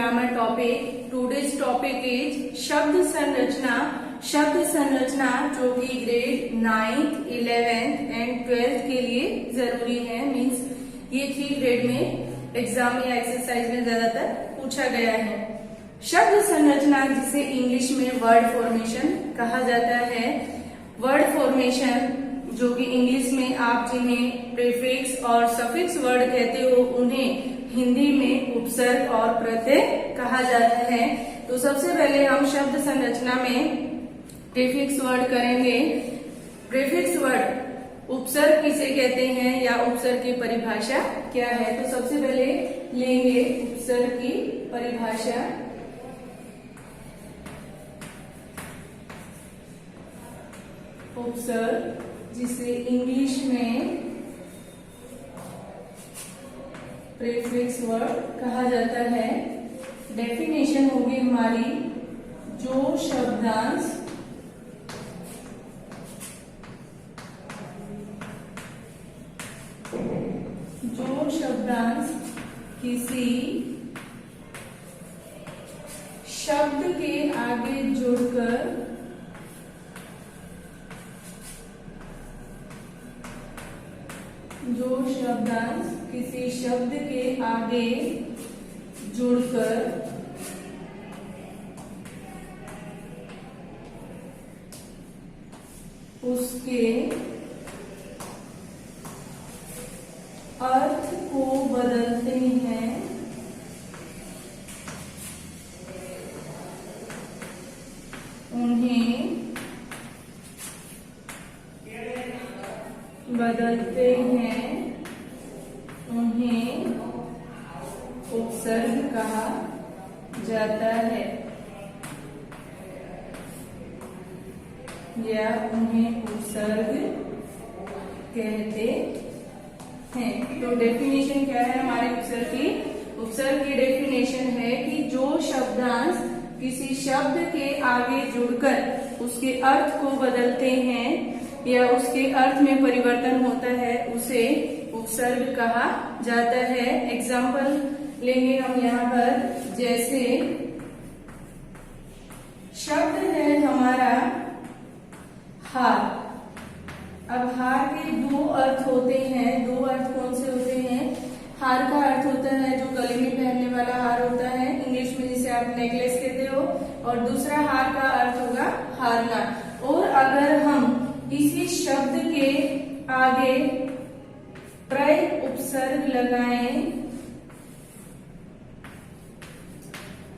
grammar topic. Today's topic is शब्द संरचना. शब्द संरचना जो कि grade 9th, 11th and 12th के लिए जरूरी है. मीन्स ये 3 ग्रेड में एग्जाम या एक्सरसाइज में ज्यादातर पूछा गया है. शब्द संरचना जिसे इंग्लिश में वर्ड फॉर्मेशन कहा जाता है. वर्ड फॉर्मेशन जो कि इंग्लिश में आप जिन्हें प्रीफिक्स और सफिक्स वर्ड कहते हो उन्हें हिंदी में उपसर्ग और प्रत्यय कहा जाता है. तो सबसे पहले हम शब्द संरचना में प्रीफिक्स वर्ड करेंगे. प्रीफिक्स वर्ड उपसर्ग किसे कहते हैं या उपसर्ग की परिभाषा क्या है. तो सबसे पहले लेंगे उपसर्ग की परिभाषा. उपसर्ग जिसे इंग्लिश में प्रीफिक्स वर्ड कहा जाता है. डेफिनेशन होगी हमारी जो शब्दांश किसी शब्द के आगे जुड़कर जो शब्दांश किसी शब्द के आगे जुड़कर उसके अर्थ को बदलते हैं उन्हें उपसर्ग कहा जाता है या उन्हें उपसर्ग कहते हैं. तो डेफिनेशन क्या है हमारे उपसर्ग की. उपसर्ग की डेफिनेशन है कि जो शब्दांश किसी शब्द के आगे जुड़कर उसके अर्थ को बदलते हैं या उसके अर्थ में परिवर्तन होता है उसे उपसर्ग कहा जाता है. एग्जाम्पल लेंगे हम यहाँ पर. जैसे शब्द है हमारा हार. अब हार के 2 अर्थ होते हैं. 2 अर्थ कौन से होते हैं. हार का अर्थ होता है जो गले में पहनने वाला हार होता है इंग्लिश में जिसे आप नेकलेस कहते हो. और दूसरा हार का अर्थ होगा हारना. और अगर हम किसी शब्द के आगे प्रय उपसर्ग लगाएं.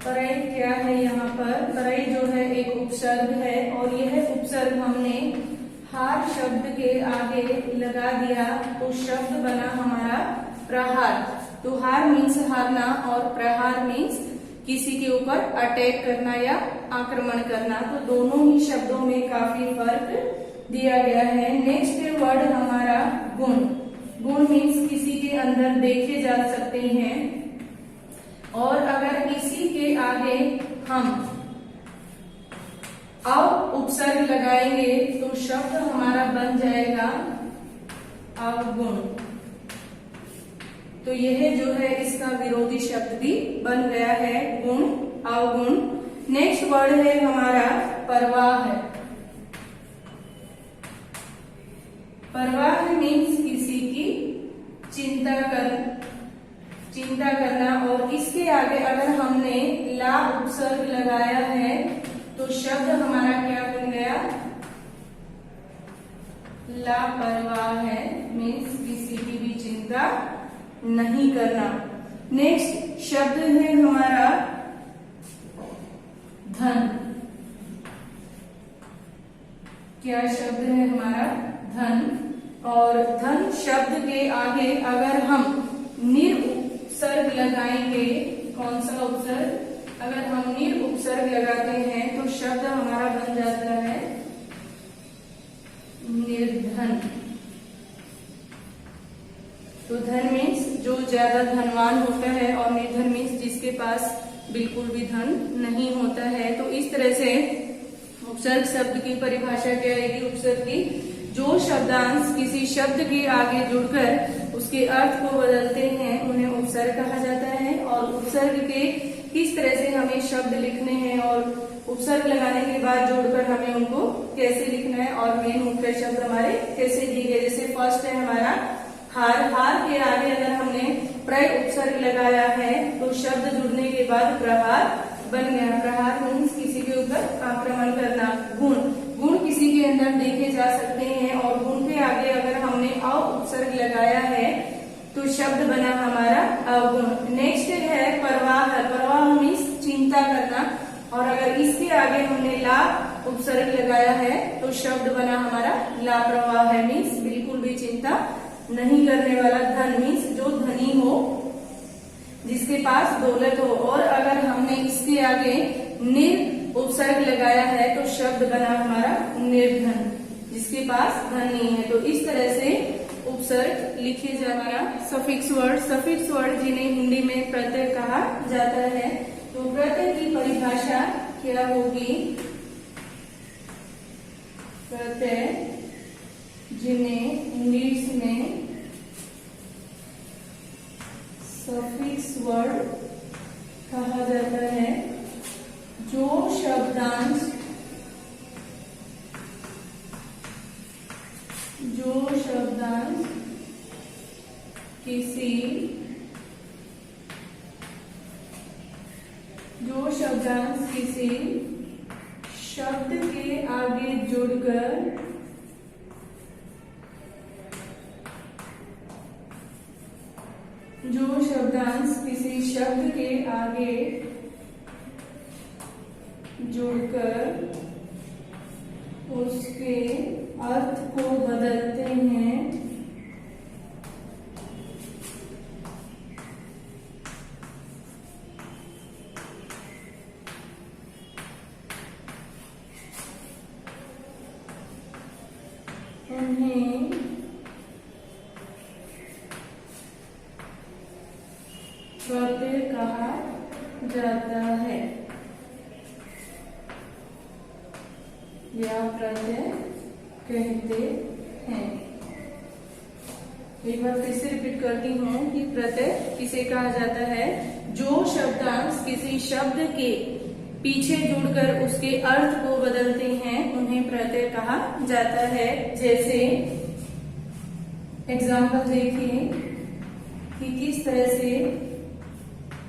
प्रय क्या है यहाँ पर. प्रय जो है एक उपसर्ग है और यह उपसर्ग हमने हार शब्द के आगे लगा दिया तो शब्द बना हमारा प्रहार. तो हार मीन्स हारना और प्रहार मीन्स किसी के ऊपर अटैक करना या आक्रमण करना. तो दोनों ही शब्दों में काफी फर्क दिया गया है. नेक्स्ट वर्ड हमारा गुण. गुण मीन्स किसी के अंदर देखे जा सकते हैं और अगर इसी के आगे हम अव उपसर्ग लगाएंगे तो शब्द हमारा बन जाएगा अवगुण. तो यह जो है इसका विरोधी शब्द भी बन गया है गुण अवगुण. नेक्स्ट वर्ड है हमारा परवाह. परवाह मीन्स किसी की चिंता करना और इसके आगे अगर हमने ला उपसर्ग लगाया है तो शब्द हमारा क्या बन गया लापरवाह है. मीन्स किसी की भी चिंता नहीं करना. नेक्स्ट शब्द है हमारा धन. क्या शब्द है हमारा धन. और धन शब्द के आगे अगर हम निर उपसर्ग लगाएंगे. कौन सा उपसर्ग. अगर हम निर उपसर्ग लगाते हैं तो शब्द हमारा बन जाता है निर्धन. तो धन मीन्स जो ज्यादा धनवान होता है और निर्धन मीन्स जिसके पास बिल्कुल भी धन नहीं होता है. तो इस तरह से उपसर्ग शब्द की परिभाषा क्या रहेगी. उपसर्ग की जो शब्दांश किसी शब्द के आगे जुड़कर उसके अर्थ को बदलते हैं उन्हें उपसर्ग कहा जाता है. और उपसर्ग के किस तरह से हमें शब्द लिखने हैं और उपसर्ग लगाने के बाद जोड़कर हमें उनको कैसे लिखना है और मेन मुख्य शब्द हमारे कैसे दिए गए। जैसे फर्स्ट है हमारा हार। हार के आगे अगर हमने प्रय उपसर्ग लगाया है तो शब्द जुड़ने के बाद प्रहार बन गया। प्रहार मीन्स किसी के ऊपर आक्रमण करना। गुण, गुण किसी के अंदर देखे जा सकते हैं और गुण के आगे अगर हमने अ उपसर्ग लगाया है तो शब्द बना हमारा अवगुण। नेक्स्ट है परवाह। परवाह मीन्स चिंता करना और अगर इसके आगे हमने ला उपसर्ग लगाया है तो शब्द बना हमारा लाप्रवाह है, मीन्स बिल्कुल भी चिंता नहीं करने वाला। धन मीन्स जो धनी हो, जिसके पास दौलत हो। और अगर हमने इसके आगे निर उपसर्ग लगाया है तो शब्द बना हमारा निर्धन, जिसके पास धन नहीं है। तो इस तरह से उपसर्ग लिखे जा। हमारा सफिक्स वर्ड। सफिक्स वर्ड जिन्हें हिंदी में प्रत्यय कहा जाता है। तो प्रत्यय की परिभाषा क्या होगी? प्रत्यय जिन्हें इंग्लिश में सफिक्स वर्ड कहा जाता है, जो शब्दांश किसी शब्द के आगे जुड़कर उसके अर्थ को बदलते हैं, उन्हें प्रत्यय कहा जाता है या प्रत्यय कहते हैं। एक बार फिर से रिपीट करती हूँ कि प्रत्यय किसे कहा जाता है? जो शब्दांश किसी शब्द के पीछे जुड़कर उसके अर्थ को बदलते हैं उन्हें प्रत्यय कहा जाता है। जैसे एग्जाम्पल देखिए कि किस तरह से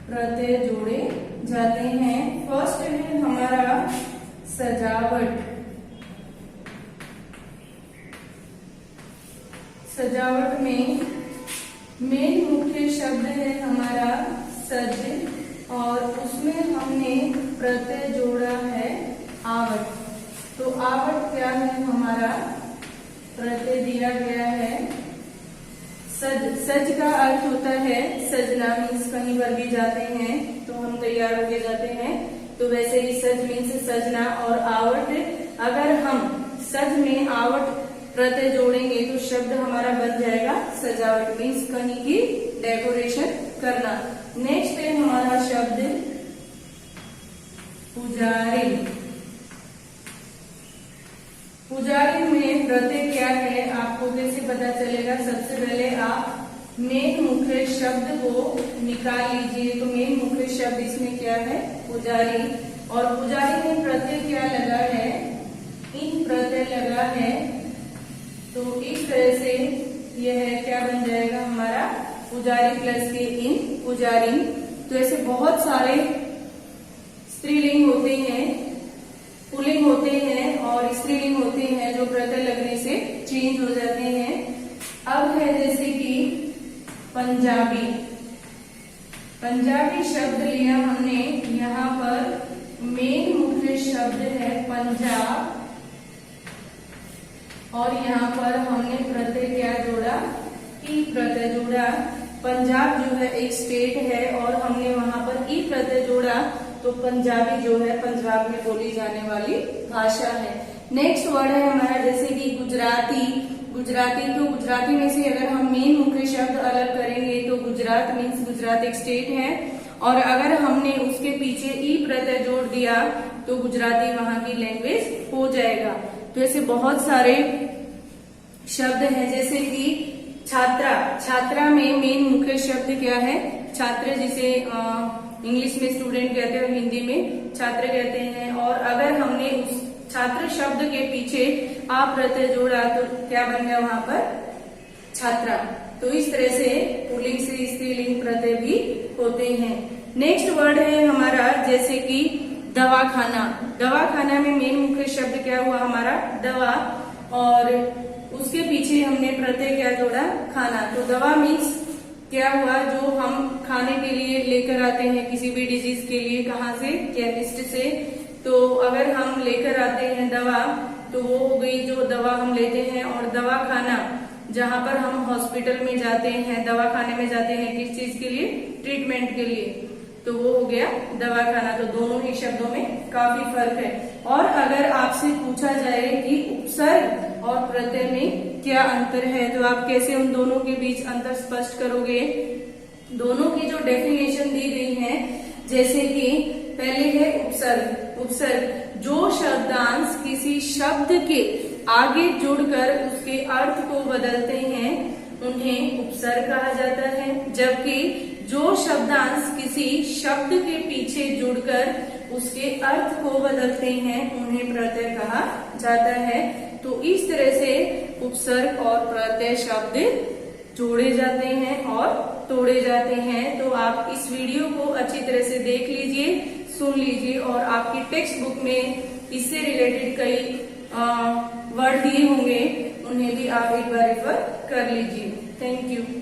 प्रत्यय जोड़े जाते हैं। फर्स्ट है हमारा सजावट। सजावट में मेन मुख्य शब्द है हमारा सज और उसमें हमने प्रत्यय जोड़ा है आवट। तो आवट क्या है? हमारा प्रत्यय दिया गया है सज। सज का अर्थ होता है सजना, मीन्स कहीं पर भी जाते हैं तो हम तैयार होके जाते हैं, तो वैसे ही सज मीन्स सजना। और आवट, अगर हम सज में आवट प्रत्यय जोड़ेंगे तो शब्द हमारा बन जाएगा सजावट, मीन्स कहीं की डेकोरेशन करना। नेक्स्ट है हमारा शब्द पुजारी। पुजारी में प्रत्यय क्या है आपको कैसे पता चलेगा? सबसे पहले आप मेन मुख्य शब्द को निकाल लीजिए। तो मेन मुख्य शब्द इसमें क्या है? पुजारी। और पुजारी में प्रत्यय क्या लगा है? इन प्रत्यय लगा है। तो इस तरह से यह क्या बन जाएगा हमारा? पुजारी प्लस के इन पुजारी। तो ऐसे बहुत सारे स्त्रीलिंग होते हैं, पुल्लिंग होते हैं और स्त्रीलिंग होते हैं जो प्रत्यय लगने से चेंज हो जाते हैं। अब है जैसे कि पंजाबी। पंजाबी शब्द लिया हमने, यहाँ पर मेन मुख्य शब्द है पंजाब और यहाँ पर हमने प्रत्यय क्या जोड़ा? ई प्रत्यय जोड़ा। पंजाब जो है एक स्टेट है और हमने वहां पर ई प्रत्यय जोड़ा तो पंजाबी जो है पंजाब में बोली जाने वाली भाषा है। नेक्स्ट वर्ड है हमारा जैसे कि गुजराती। गुजराती, तो गुजराती में से अगर हम मेन मुख्य शब्द अलग करेंगे तो गुजरात मीन्स गुजरात एक स्टेट है और अगर हमने उसके पीछे ई प्रत्यय जोड़ दिया तो गुजराती वहां की लैंग्वेज हो जाएगा। तो ऐसे बहुत सारे शब्द हैं जैसे कि छात्रा। छात्रा में मेन मुख्य शब्द क्या है? छात्र, जिसे इंग्लिश में स्टूडेंट कहते हैं और हिंदी में छात्र कहते हैं। और अगर हमने उस छात्र शब्द के पीछे आ प्रत्यय जोड़ा तो क्या बन गया वहां पर छात्रा। तो इस तरह से पुल्लिंग से स्त्रीलिंग प्रत्यय भी होते हैं। नेक्स्ट वर्ड है हमारा जैसे कि दवाखाना। दवाखाना में मेन मुख्य शब्द क्या हुआ हमारा दवा, और उसके पीछे हमने प्रत्यय क्या जोड़ा खाना। तो दवा मीन्स क्या हुआ जो हम खाने के लिए लेकर आते हैं किसी भी डिजीज के लिए, कहाँ से, केमिस्ट से। तो अगर हम लेकर आते हैं दवा तो वो हो गई जो दवा हम लेते हैं। और दवा खाना जहाँ पर हम हॉस्पिटल में जाते हैं, दवा खाने में जाते हैं किस चीज के लिए, ट्रीटमेंट के लिए, तो वो हो गया दवाखाना। तो दोनों ही शब्दों में काफी फर्क है। और अगर आपसे पूछा जाए कि उपसर्ग और प्रत्यय में क्या अंतर है तो आप कैसे उन दोनों के बीच अंतर स्पष्ट करोगे। दोनों की जो डेफिनेशन दी गई है, जैसे कि पहले है उपसर्ग। उपसर्ग जो शब्दांश किसी शब्द के आगे जुड़कर उसके अर्थ को बदलते हैं उन्हें उपसर्ग कहा जाता है। जबकि जो शब्दांश किसी शब्द के पीछे जुड़कर उसके अर्थ को बदलते हैं उन्हें प्रत्यय कहा जाता है। तो इस तरह से उपसर्ग और प्रत्यय शब्द जोड़े जाते हैं और तोड़े जाते हैं। तो आप इस वीडियो को अच्छी तरह से देख लीजिए, सुन लीजिए, और आपकी टेक्स्ट बुक में इससे रिलेटेड कई वर्ड दिए होंगे, उन्हें भी आप एक बार रेफर कर लीजिए। Thank you.